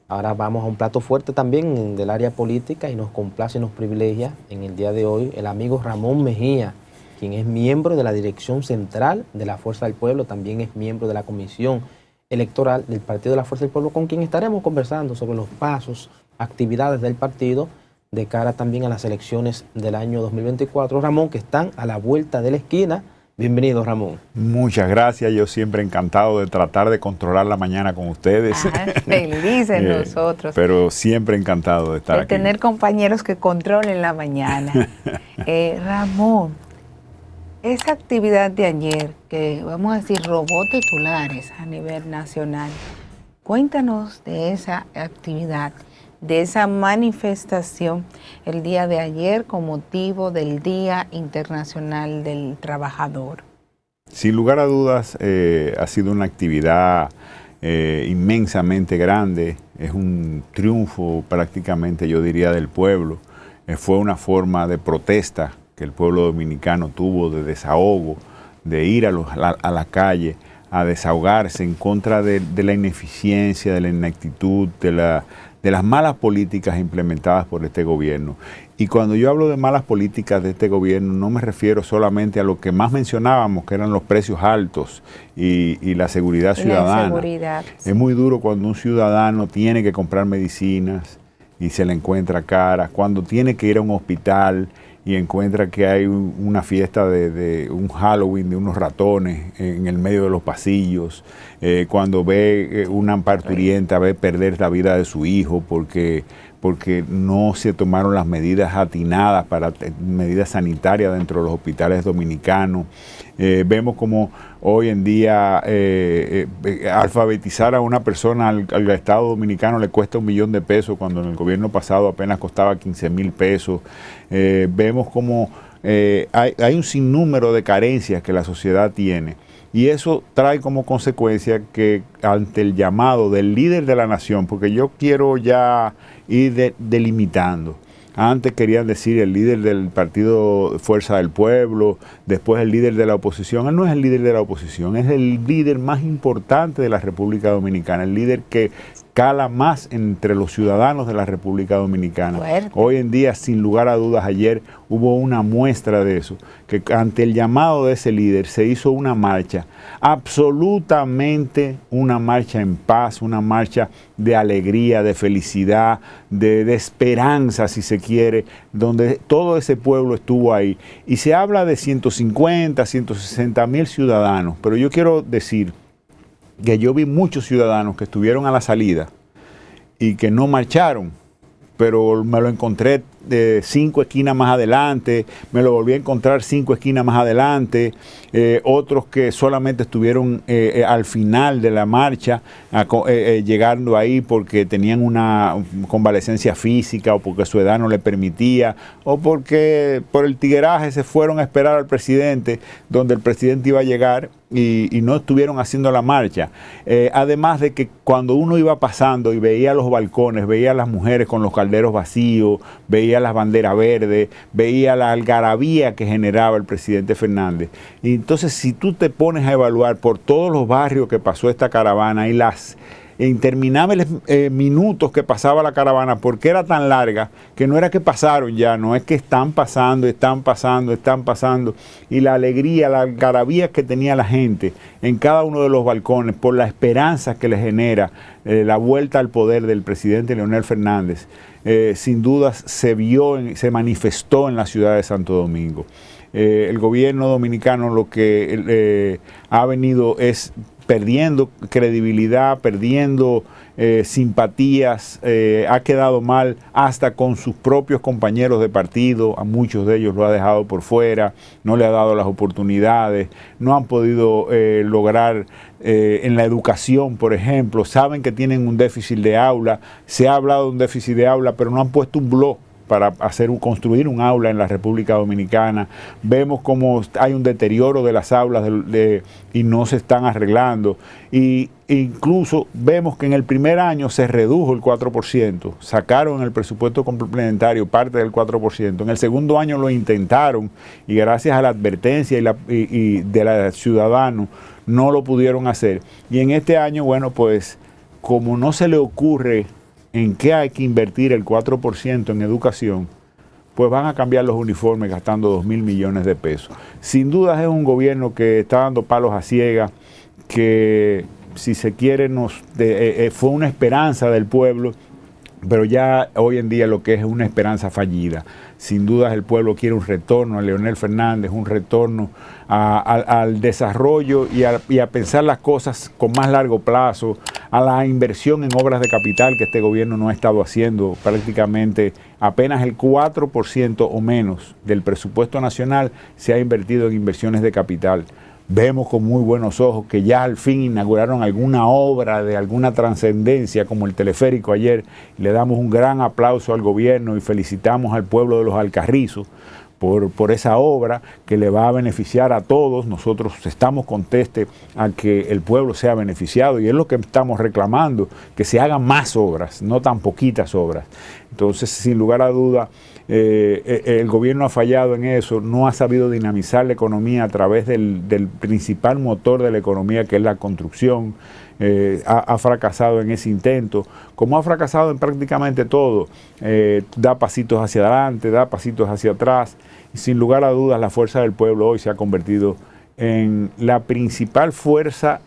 Ahora vamos a un plato fuerte también del área política y nos complace y nos privilegia en el día de hoy el amigo Ramón Mejía, quien es miembro de la Dirección Central de la Fuerza del Pueblo, también es miembro de la Comisión Electoral del Partido de la Fuerza del Pueblo, con quien estaremos conversando sobre los pasos, actividades del partido de cara también a las elecciones del año 2024. Ramón, que están a la vuelta de la esquina. Bienvenido, Ramón. Muchas gracias, yo siempre encantado de tratar de controlar la mañana con ustedes. Felices nosotros. Pero siempre encantado de estar aquí. De tener compañeros que controlen la mañana. Ramón, esa actividad de ayer, que vamos a decir robó titulares a nivel nacional, cuéntanos de esa actividad, de esa manifestación el día de ayer con motivo del Día Internacional del Trabajador. Sin lugar a dudas, ha sido una actividad inmensamente grande, es un triunfo prácticamente, yo diría, del pueblo. Fue una forma de protesta que el pueblo dominicano tuvo, de desahogo, de ir a la calle a desahogarse en contra de la ineficiencia, de la ineptitud, de las malas políticas implementadas por este gobierno. Y cuando yo hablo de malas políticas de este gobierno, no me refiero solamente a lo que más mencionábamos, que eran los precios altos y la seguridad ciudadana. Es muy duro cuando un ciudadano tiene que comprar medicinas y se le encuentra cara, cuando tiene que ir a un hospital y encuentra que hay una fiesta de un Halloween de unos ratones en el medio de los pasillos, cuando ve una parturienta, ve perder la vida de su hijo porque no se tomaron las medidas atinadas para medidas sanitarias dentro de los hospitales dominicanos. Vemos como hoy en día alfabetizar a una persona al Estado Dominicano le cuesta $1 millón cuando en el gobierno pasado apenas costaba 15,000 pesos. Vemos como hay un sinnúmero de carencias que la sociedad tiene. Y eso trae como consecuencia que ante el llamado del líder de la nación, porque yo quiero ya ir delimitando. Antes querían decir el líder del partido Fuerza del Pueblo, después el líder de la oposición. Él no es el líder de la oposición, es el líder más importante de la República Dominicana, el líder que cala más entre los ciudadanos de la República Dominicana. Fuerte. Hoy en día, sin lugar a dudas, ayer hubo una muestra de eso, que ante el llamado de ese líder se hizo una marcha, absolutamente una marcha en paz, una marcha de alegría, de felicidad, de esperanza, si se quiere, donde todo ese pueblo estuvo ahí. Y se habla de 150, 160 mil ciudadanos, pero yo quiero decir que yo vi muchos ciudadanos que estuvieron a la salida y que no marcharon, pero me lo encontré 5 esquinas más adelante, me lo volví a encontrar 5 esquinas más adelante, otros que solamente estuvieron al final de la marcha, llegando ahí porque tenían una convalecencia física o porque su edad no le permitía, o porque por el tigueraje se fueron a esperar al presidente, donde el presidente iba a llegar y no estuvieron haciendo la marcha. Además de que cuando uno iba pasando y veía los balcones, veía a las mujeres con los calderos vacíos, veía las banderas verdes, veía la algarabía que generaba el presidente Fernández. Y entonces, si tú te pones a evaluar por todos los barrios que pasó esta caravana y las interminables minutos que pasaba la caravana, porque era tan larga que no era que pasaron ya, no es que están pasando, y la alegría, la algarabía que tenía la gente en cada uno de los balcones por la esperanza que le genera la vuelta al poder del presidente Leonel Fernández, sin dudas se manifestó en la ciudad de Santo Domingo. El gobierno dominicano lo que ha venido es perdiendo credibilidad, perdiendo simpatías, ha quedado mal hasta con sus propios compañeros de partido, a muchos de ellos lo ha dejado por fuera, no le ha dado las oportunidades, no han podido lograr en la educación, por ejemplo, saben que tienen un déficit de aula, se ha hablado de un déficit de aula, pero no han puesto un blog para construir un aula en la República Dominicana. Vemos cómo hay un deterioro de las aulas y no se están arreglando. Y incluso vemos que en el primer año se redujo el 4%, sacaron en el presupuesto complementario parte del 4%. En el segundo año lo intentaron y gracias a la advertencia y de los ciudadanos no lo pudieron hacer. Y en este año, bueno, pues como no se le ocurre en qué hay que invertir el 4% en educación, pues van a cambiar los uniformes gastando 2.000 millones de pesos. Sin duda es un gobierno que está dando palos a ciegas, que si se quiere fue una esperanza del pueblo, pero ya hoy en día lo que es una esperanza fallida. Sin duda el pueblo quiere un retorno a Leonel Fernández, un retorno al desarrollo y a pensar las cosas con más largo plazo, a la inversión en obras de capital que este gobierno no ha estado haciendo. Prácticamente apenas el 4% o menos del presupuesto nacional se ha invertido en inversiones de capital. Vemos con muy buenos ojos que ya al fin inauguraron alguna obra de alguna trascendencia como el teleférico ayer. Le damos un gran aplauso al gobierno y felicitamos al pueblo de Los Alcarrizos por esa obra que le va a beneficiar a todos. Nosotros estamos contestes a que el pueblo sea beneficiado y es lo que estamos reclamando, que se hagan más obras, no tan poquitas obras. Entonces, sin lugar a duda, el gobierno ha fallado en eso, no ha sabido dinamizar la economía a través del principal motor de la economía, que es la construcción. Ha fracasado en ese intento, como ha fracasado en prácticamente todo. Da pasitos hacia adelante, da pasitos hacia atrás, y sin lugar a dudas la fuerza del pueblo hoy se ha convertido en la principal fuerza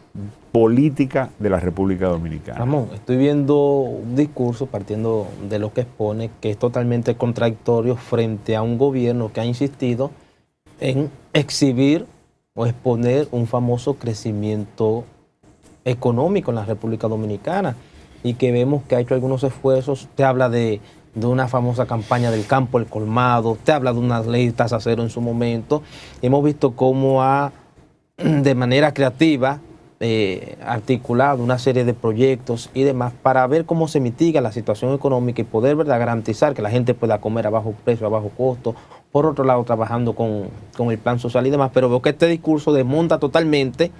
política de la República Dominicana. Ramón, estoy viendo un discurso partiendo de lo que expone, que es totalmente contradictorio frente a un gobierno que ha insistido en exhibir o exponer un famoso crecimiento económico en la República Dominicana, y que vemos que ha hecho algunos esfuerzos. Te habla de una famosa campaña del campo al colmado, te habla de una ley tasa cero en su momento. Hemos visto cómo ha de manera creativa articulado una serie de proyectos y demás para ver cómo se mitiga la situación económica y poder, ¿verdad?, garantizar que la gente pueda comer a bajo precio, a bajo costo. Por otro lado, trabajando con el plan social y demás, pero veo que este discurso desmonta totalmente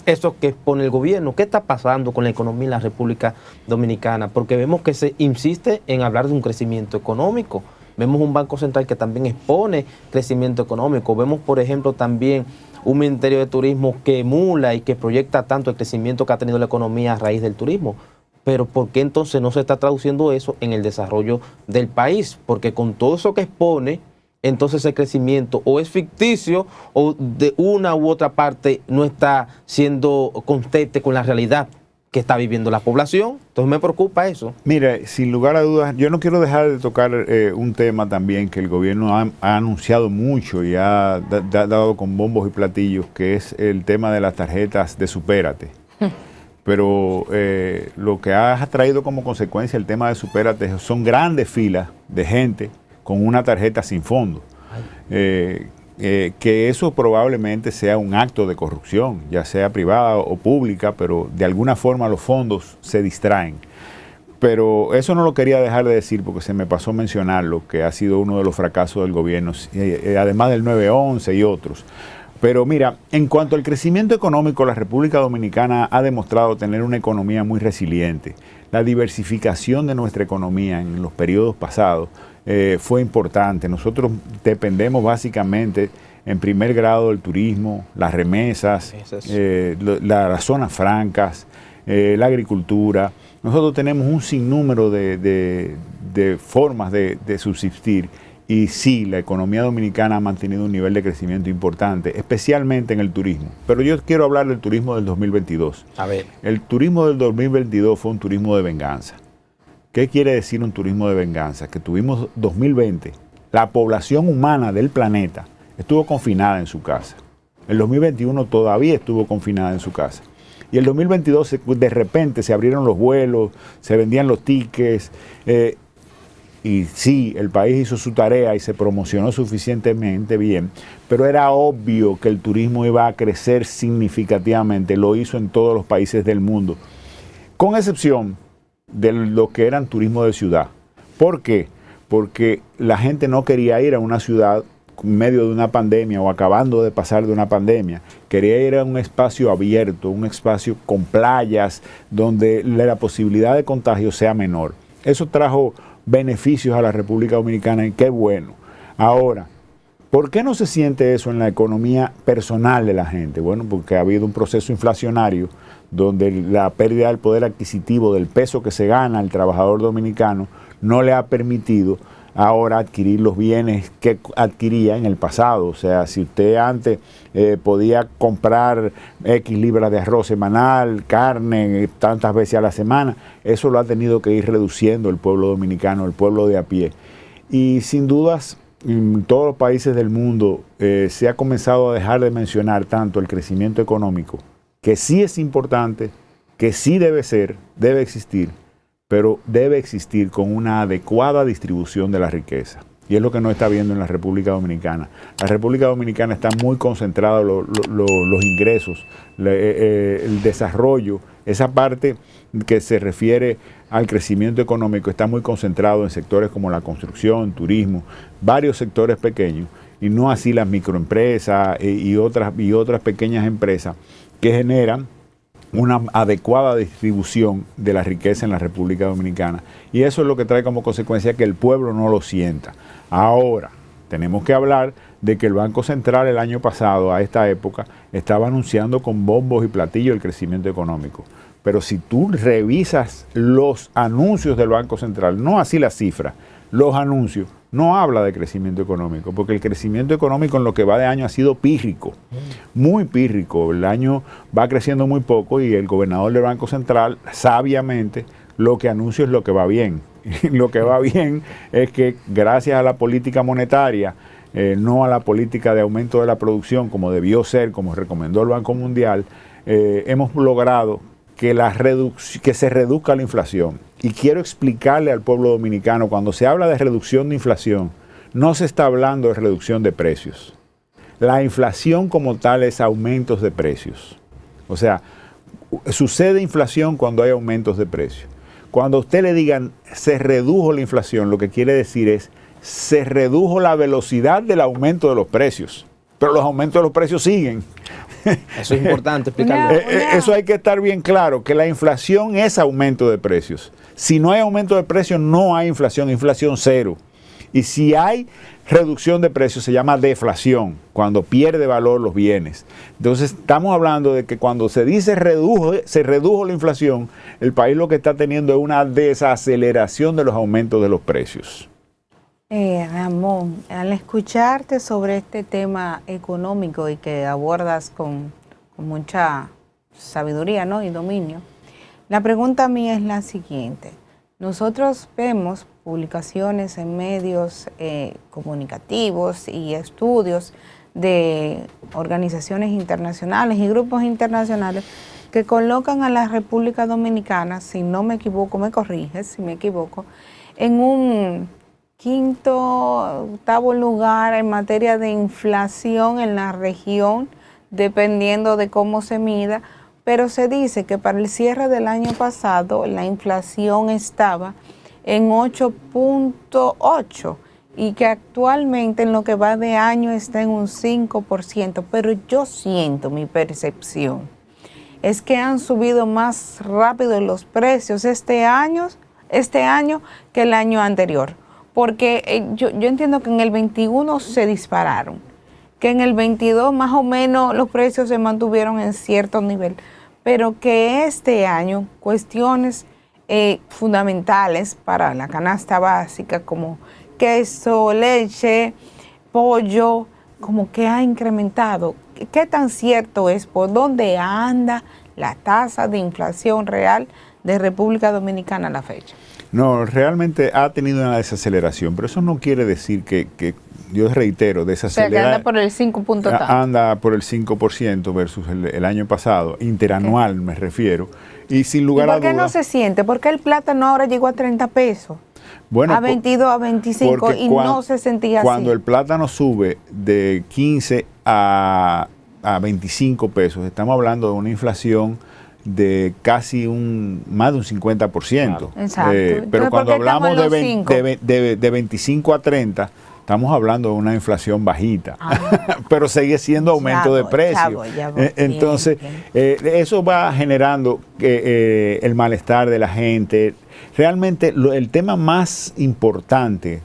eso que expone el gobierno. ¿Qué está pasando con la economía en la República Dominicana? Porque vemos que se insiste en hablar de un crecimiento económico. Vemos un Banco Central que también expone crecimiento económico. Vemos, por ejemplo, también un Ministerio de Turismo que emula y que proyecta tanto el crecimiento que ha tenido la economía a raíz del turismo. Pero ¿por qué entonces no se está traduciendo eso en el desarrollo del país? Porque con todo eso que expone, entonces el crecimiento o es ficticio o de una u otra parte no está siendo constante con la realidad que está viviendo la población. Entonces me preocupa eso. Mire, sin lugar a dudas, yo no quiero dejar de tocar un tema también que el gobierno ha anunciado mucho y ha dado con bombos y platillos, que es el tema de las tarjetas de Supérate. Pero lo que ha traído como consecuencia el tema de Supérate son grandes filas de gente con una tarjeta sin fondo. Que eso probablemente sea un acto de corrupción, ya sea privada o pública, pero de alguna forma los fondos se distraen. Pero eso no lo quería dejar de decir porque se me pasó mencionarlo, que ha sido uno de los fracasos del gobierno, además del 911 y otros. Pero mira, en cuanto al crecimiento económico, la República Dominicana ha demostrado tener una economía muy resiliente. La diversificación de nuestra economía en los periodos pasados fue importante. Nosotros dependemos básicamente en primer grado del turismo, las remesas, las zonas francas, la agricultura. Nosotros tenemos un sinnúmero de formas de subsistir. Y sí, la economía dominicana ha mantenido un nivel de crecimiento importante, especialmente en el turismo. Pero yo quiero hablar del turismo del 2022. A ver. El turismo del 2022 fue un turismo de venganza. ¿Qué quiere decir un turismo de venganza? Que tuvimos 2020, la población humana del planeta estuvo confinada en su casa. El 2021 todavía estuvo confinada en su casa. Y el 2022 de repente se abrieron los vuelos, se vendían los tickets. Y sí, el país hizo su tarea y se promocionó suficientemente bien, pero era obvio que el turismo iba a crecer significativamente. Lo hizo en todos los países del mundo, con excepción de lo que eran turismo de ciudad. ¿Por qué? Porque la gente no quería ir a una ciudad en medio de una pandemia o acabando de pasar de una pandemia. Quería ir a un espacio abierto, un espacio con playas, donde la posibilidad de contagio sea menor. Eso trajo beneficios a la República Dominicana y qué bueno. Ahora, ¿Por qué no se siente eso en la economía personal de la gente? Bueno, porque ha habido un proceso inflacionario donde la pérdida del poder adquisitivo, del peso que se gana el trabajador dominicano, no le ha permitido ahora adquirir los bienes que adquiría en el pasado. O sea, si usted antes podía comprar X libras de arroz semanal, carne, tantas veces a la semana, eso lo ha tenido que ir reduciendo el pueblo dominicano, el pueblo de a pie. Y sin dudas, en todos los países del mundo se ha comenzado a dejar de mencionar tanto el crecimiento económico, que sí es importante, que sí debe ser, debe existir, pero debe existir con una adecuada distribución de la riqueza. Y es lo que no está viendo en la República Dominicana. La República Dominicana está muy concentrada los ingresos, el desarrollo, esa parte que se refiere al crecimiento económico está muy concentrado en sectores como la construcción, turismo, varios sectores pequeños, y no así las microempresas y otras pequeñas empresas que generan una adecuada distribución de la riqueza en la República Dominicana. Y eso es lo que trae como consecuencia que el pueblo no lo sienta. Ahora, tenemos que hablar de que el Banco Central el año pasado, a esta época, estaba anunciando con bombos y platillos el crecimiento económico. Pero si tú revisas los anuncios del Banco Central, no así las cifras, los anuncios, no habla de crecimiento económico, porque el crecimiento económico en lo que va de año ha sido pírrico, muy pírrico. El año va creciendo muy poco y el gobernador del Banco Central, sabiamente, lo que anuncia es lo que va bien. Lo que va bien es que gracias a la política monetaria, no a la política de aumento de la producción como debió ser, como recomendó el Banco Mundial, hemos logrado que se reduzca la inflación. Y quiero explicarle al pueblo dominicano, cuando se habla de reducción de inflación, no se está hablando de reducción de precios. La inflación como tal es aumentos de precios. O sea, sucede inflación cuando hay aumentos de precios. Cuando a usted le digan se redujo la inflación, lo que quiere decir es se redujo la velocidad del aumento de los precios. Pero los aumentos de los precios siguen. Eso es importante explicarlo. Eso hay que estar bien claro, que la inflación es aumento de precios. Si no hay aumento de precios, no hay inflación cero. Y si hay reducción de precios, se llama deflación, cuando pierde valor los bienes. Entonces, estamos hablando de que cuando se dice se redujo la inflación, el país lo que está teniendo es una desaceleración de los aumentos de los precios. Ramón, al escucharte sobre este tema económico y que abordas con mucha sabiduría, ¿no?, y dominio, la pregunta mía es la siguiente. Nosotros vemos publicaciones en medios comunicativos y estudios de organizaciones internacionales y grupos internacionales que colocan a la República Dominicana, si no me equivoco, me corriges si me equivoco, en un quinto, octavo lugar en materia de inflación en la región, dependiendo de cómo se mida, pero se dice que para el cierre del año pasado la inflación estaba en 8.8 y que actualmente en lo que va de año está en un 5%, pero yo siento, mi percepción es que han subido más rápido los precios este año que el año anterior. Porque yo entiendo que en el 21 se dispararon, que en el 22 más o menos los precios se mantuvieron en cierto nivel, pero que este año cuestiones fundamentales para la canasta básica como queso, leche, pollo, como que ha incrementado. ¿Qué tan cierto es? ¿Por dónde anda la tasa de inflación real de República Dominicana a la fecha? No, realmente ha tenido una desaceleración, pero eso no quiere decir que yo reitero, desacelera. O sea, que anda por el 5 punto tanto. Anda por el 5% versus el año pasado, interanual me refiero. Y sin lugar a dudas. ¿Por qué no se siente? ¿Por qué el plátano ahora llegó a 30 pesos? Bueno, a 22, a 25 y no se sentía así. Cuando el plátano sube de 15 a 25 pesos, estamos hablando de una inflación de casi más de un 50%. Claro. Exacto. Pero cuando hablamos de 25 a 30, estamos hablando de una inflación bajita, pero sigue siendo aumento de precios. Entonces, eso va generando el malestar de la gente, realmente el tema más importante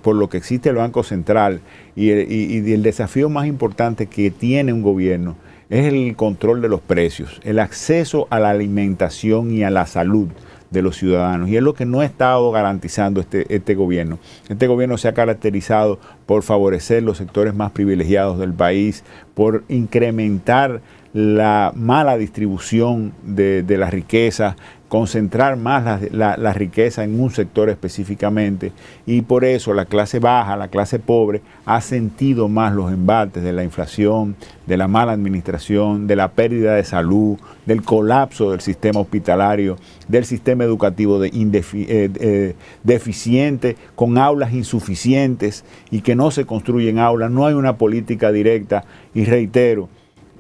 por lo que existe el Banco Central y el desafío más importante que tiene un gobierno es el control de los precios, el acceso a la alimentación y a la salud de los ciudadanos, y es lo que no ha estado garantizando este gobierno. Este gobierno se ha caracterizado por favorecer los sectores más privilegiados del país, por incrementar la mala distribución de la riqueza, concentrar más la riqueza en un sector específicamente, y por eso la clase baja, la clase pobre, ha sentido más los embates de la inflación, de la mala administración, de la pérdida de salud, del colapso del sistema hospitalario, del sistema educativo deficiente, con aulas insuficientes y que no se construyen aulas, no hay una política directa, y reitero,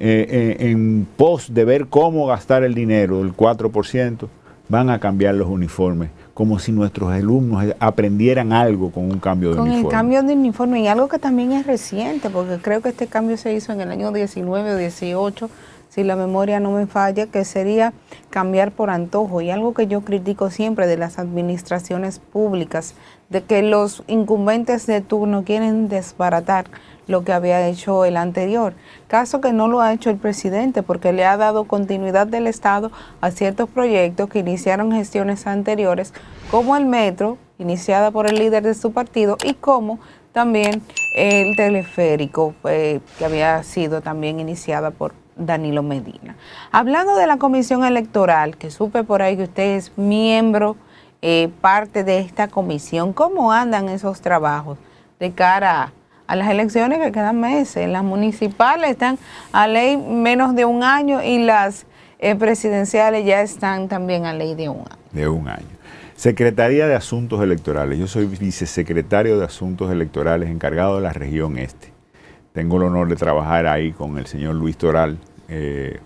en pos de ver cómo gastar el dinero, el 4%, van a cambiar los uniformes, como si nuestros alumnos aprendieran algo con un cambio de uniforme. Con el cambio de uniforme, y algo que también es reciente, porque creo que este cambio se hizo en el año 19 o 18, si la memoria no me falla, que sería cambiar por antojo, y algo que yo critico siempre de las administraciones públicas, de que los incumbentes de turno quieren desbaratar lo que había hecho el anterior, caso que no lo ha hecho el presidente, porque le ha dado continuidad del Estado a ciertos proyectos que iniciaron gestiones anteriores, como el metro, iniciada por el líder de su partido, y como también el teleférico, que había sido también iniciada por Danilo Medina. Hablando de la comisión electoral, que supe por ahí que usted es miembro, parte de esta comisión, ¿cómo andan esos trabajos de cara a las elecciones que quedan meses? Las municipales están a ley menos de un año, y las presidenciales ya están también a ley de un año. De un año. Secretaría de Asuntos Electorales. Yo soy vicesecretario de Asuntos Electorales encargado de la región este. Tengo el honor de trabajar ahí con el señor Luis Toral,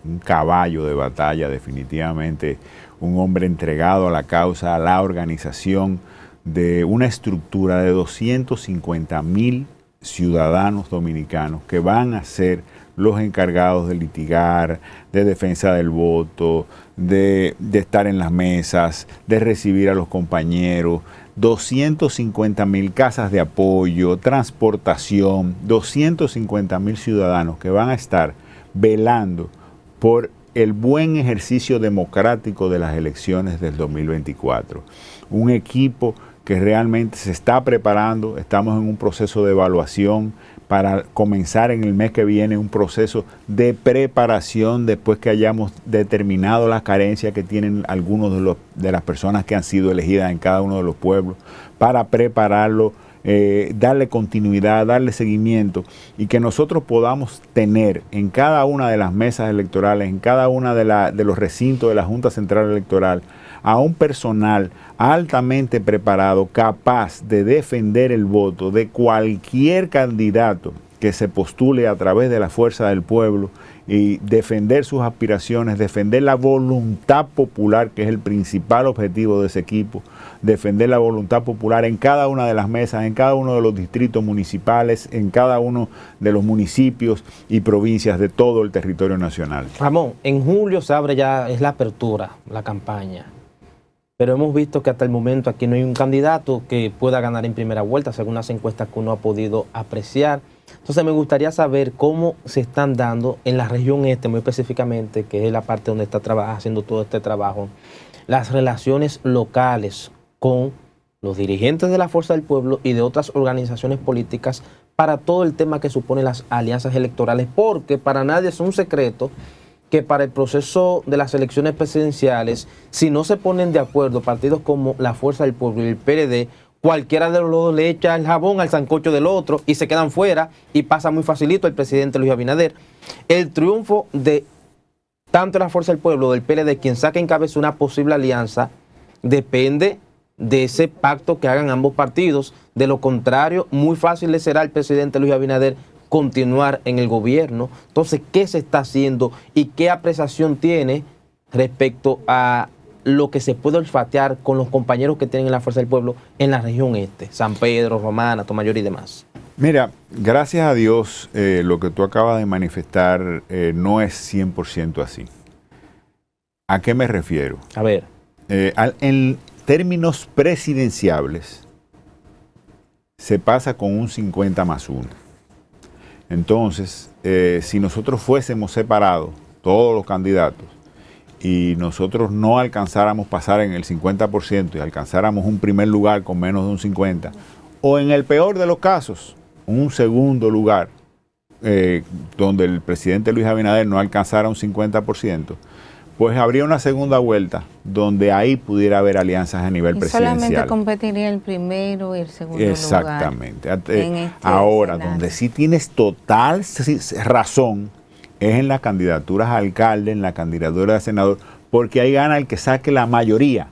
un caballo de batalla, definitivamente un hombre entregado a la causa, a la organización de una estructura de 250,000 ciudadanos dominicanos que van a ser los encargados de litigar, de defensa del voto, de estar en las mesas, de recibir a los compañeros, 250,000 casas de apoyo, transportación, 250,000 ciudadanos que van a estar velando por el buen ejercicio democrático de las elecciones del 2024. Un equipo que realmente se está preparando, estamos en un proceso de evaluación para comenzar en el mes que viene un proceso de preparación después que hayamos determinado las carencias que tienen algunos de las personas que han sido elegidas en cada uno de los pueblos, para prepararlo, darle continuidad, darle seguimiento, y que nosotros podamos tener en cada una de las mesas electorales, en cada una de los recintos de la Junta Central Electoral, a un personal altamente preparado, capaz de defender el voto de cualquier candidato que se postule a través de la fuerza del pueblo, y defender sus aspiraciones, defender la voluntad popular, que es el principal objetivo de ese equipo, defender la voluntad popular en cada una de las mesas, en cada uno de los distritos municipales, en cada uno de los municipios y provincias de todo el territorio nacional. Ramón, en julio se abre ya, es la apertura, la campaña. Pero hemos visto que hasta el momento aquí no hay un candidato que pueda ganar en primera vuelta, según las encuestas que uno ha podido apreciar. Entonces me gustaría saber cómo se están dando en la región este, muy específicamente, que es la parte donde está haciendo todo este trabajo, las relaciones locales con los dirigentes de la Fuerza del Pueblo y de otras organizaciones políticas para todo el tema que suponen las alianzas electorales, porque para nadie es un secreto que para el proceso de las elecciones presidenciales, si no se ponen de acuerdo partidos como la Fuerza del Pueblo y el PLD, cualquiera de los dos le echa el jabón al sancocho del otro y se quedan fuera, y pasa muy facilito el presidente Luis Abinader. El triunfo de tanto la Fuerza del Pueblo del PLD, quien saque en cabeza una posible alianza, depende de ese pacto que hagan ambos partidos. De lo contrario, muy fácil le será al presidente Luis Abinader continuar en el gobierno. Entonces, ¿qué se está haciendo y qué apreciación tiene respecto a lo que se puede olfatear con los compañeros que tienen en la Fuerza del Pueblo en la región este, San Pedro, Romana, Tomayor y demás? Mira, gracias a Dios, lo que tú acabas de manifestar no es 100% así. ¿A qué me refiero? A ver. En términos presidenciables, se pasa con un 50+1. Entonces, si nosotros fuésemos separados, todos los candidatos, y nosotros no alcanzáramos pasar en el 50% y alcanzáramos un primer lugar con menos de un 50%, o en el peor de los casos, un segundo lugar, donde el presidente Luis Abinader no alcanzara un 50%, pues habría una segunda vuelta donde ahí pudiera haber alianzas a nivel presidencial. Solamente competiría el primero y el segundo lugar. Exactamente. Ahora, escenario, donde sí tienes total razón es en las candidaturas a alcalde, en la candidatura a senador, porque ahí gana el que saque la mayoría.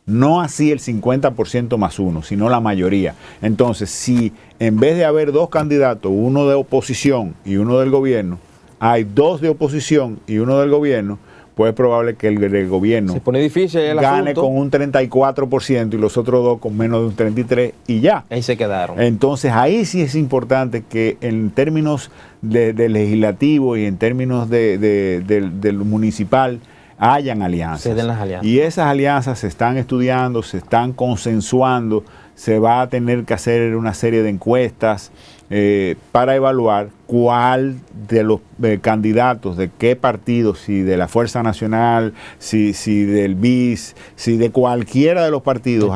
No así el 50%+1, sino la mayoría. Entonces, si en vez de haber dos candidatos, uno de oposición y uno del gobierno, hay dos de oposición y uno del gobierno, pues es probable que el del gobierno se pone difícil el gane asunto, con un 34% y los otros dos con menos de un 33% y ya. Ahí se quedaron. Entonces ahí sí es importante que en términos de legislativo y en términos del municipal hayan alianzas. Se den las alianzas. Y esas alianzas se están estudiando, se están consensuando, se va a tener que hacer una serie de encuestas para evaluar cuál de los candidatos, de qué partido, si de la Fuerza Nacional, si del BIS, si de cualquiera de los partidos,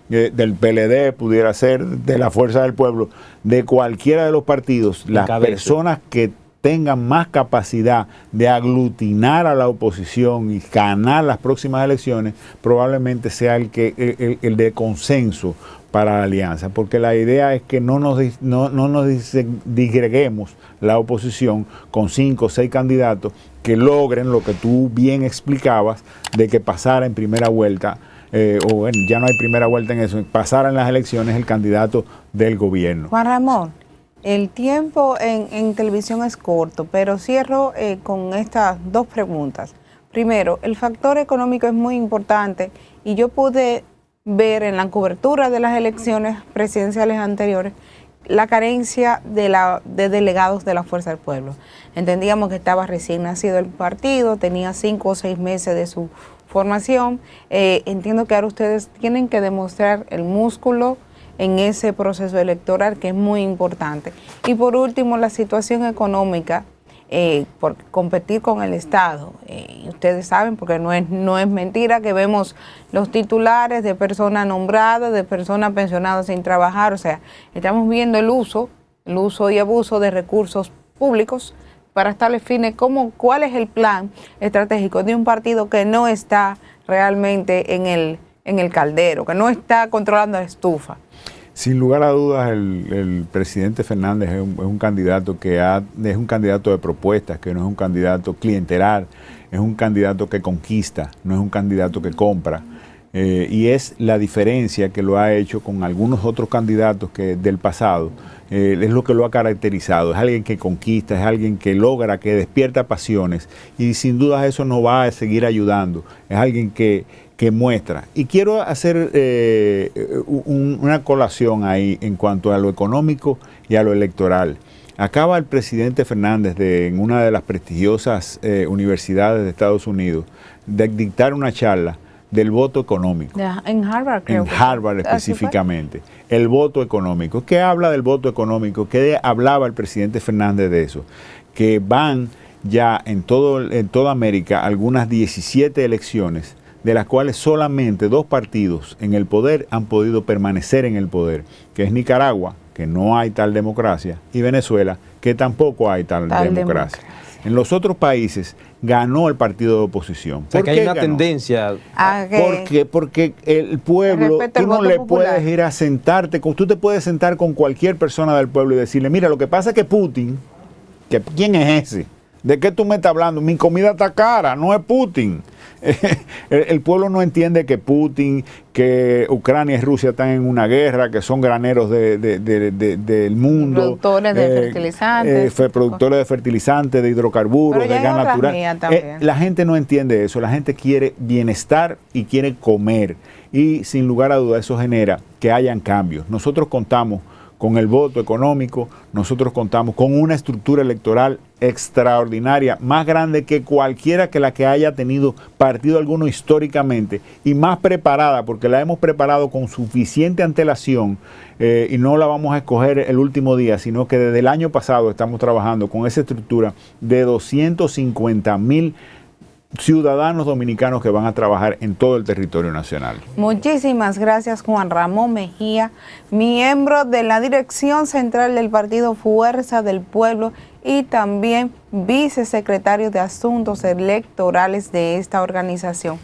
del PLD pudiera ser, de la Fuerza del Pueblo, de cualquiera de los partidos, las personas que tengan más capacidad de aglutinar a la oposición y ganar las próximas elecciones, probablemente sea el de consenso para la alianza, porque la idea es que no nos disgreguemos la oposición con 5 o 6 candidatos que logren lo que tú bien explicabas, de que pasara en primera vuelta, o bueno, ya no hay primera vuelta en eso, pasara en las elecciones el candidato del gobierno. Juan Ramón, el tiempo en televisión es corto, pero cierro con estas dos preguntas. Primero, el factor económico es muy importante y yo pude ver en la cobertura de las elecciones presidenciales anteriores la carencia de delegados de la Fuerza del Pueblo. Entendíamos que estaba recién nacido el partido, tenía 5 o 6 meses de su formación. Entiendo que ahora ustedes tienen que demostrar el músculo en ese proceso electoral, que es muy importante. Y por último, la situación económica, por competir con el Estado. Ustedes saben, porque no es mentira, que vemos los titulares de personas nombradas, de personas pensionadas sin trabajar. O sea, estamos viendo el uso y abuso de recursos públicos para establecer fines, cuál es el plan estratégico de un partido que no está realmente en el caldero, que no está controlando la estufa. Sin lugar a dudas, el presidente Fernández es un candidato es un candidato de propuestas, que no es un candidato clientelar, es un candidato que conquista, no es un candidato que compra. Y es la diferencia que lo ha hecho con algunos otros candidatos del pasado, es lo que lo ha caracterizado. Es alguien que conquista, es alguien que logra, que despierta pasiones, y sin duda eso nos va a seguir ayudando. Es alguien que muestra. Y quiero hacer una colación ahí en cuanto a lo económico y a lo electoral. Acaba el presidente Fernández en una de las prestigiosas universidades de Estados Unidos de dictar una charla del voto económico. En Harvard, creo. En Harvard específicamente. El voto económico. ¿Qué habla del voto económico? ¿Qué hablaba el presidente Fernández de eso? Que van ya en toda América algunas 17 elecciones, de las cuales solamente 2 partidos en el poder han podido permanecer en el poder, que es Nicaragua, que no hay tal democracia, y Venezuela, que tampoco hay tal democracia. En los otros países ganó el partido de oposición. O sea, que hay una tendencia. Porque el pueblo, tú no le puedes ir a sentarte, tú te puedes sentar con cualquier persona del pueblo y decirle, mira, lo que pasa es que Putin, ¿quién es ese? ¿De qué tú me estás hablando? Mi comida está cara, no es Putin. El pueblo no entiende que Putin, que Ucrania y Rusia están en una guerra, que son graneros del mundo. Productores de fertilizantes. Productores de fertilizantes, de hidrocarburos, de gas natural. La gente no entiende eso. La gente quiere bienestar y quiere comer. Y sin lugar a dudas eso genera que hayan cambios. Nosotros contamos con el voto económico, nosotros contamos con una estructura electoral extraordinaria, más grande que cualquiera que la que haya tenido partido alguno históricamente, y más preparada, porque la hemos preparado con suficiente antelación, y no la vamos a escoger el último día, sino que desde el año pasado estamos trabajando con esa estructura de 250,000 ciudadanos dominicanos que van a trabajar en todo el territorio nacional. Muchísimas gracias, Juan Ramón Mejía, miembro de la Dirección Central del Partido Fuerza del Pueblo y también vicesecretario de Asuntos Electorales de esta organización.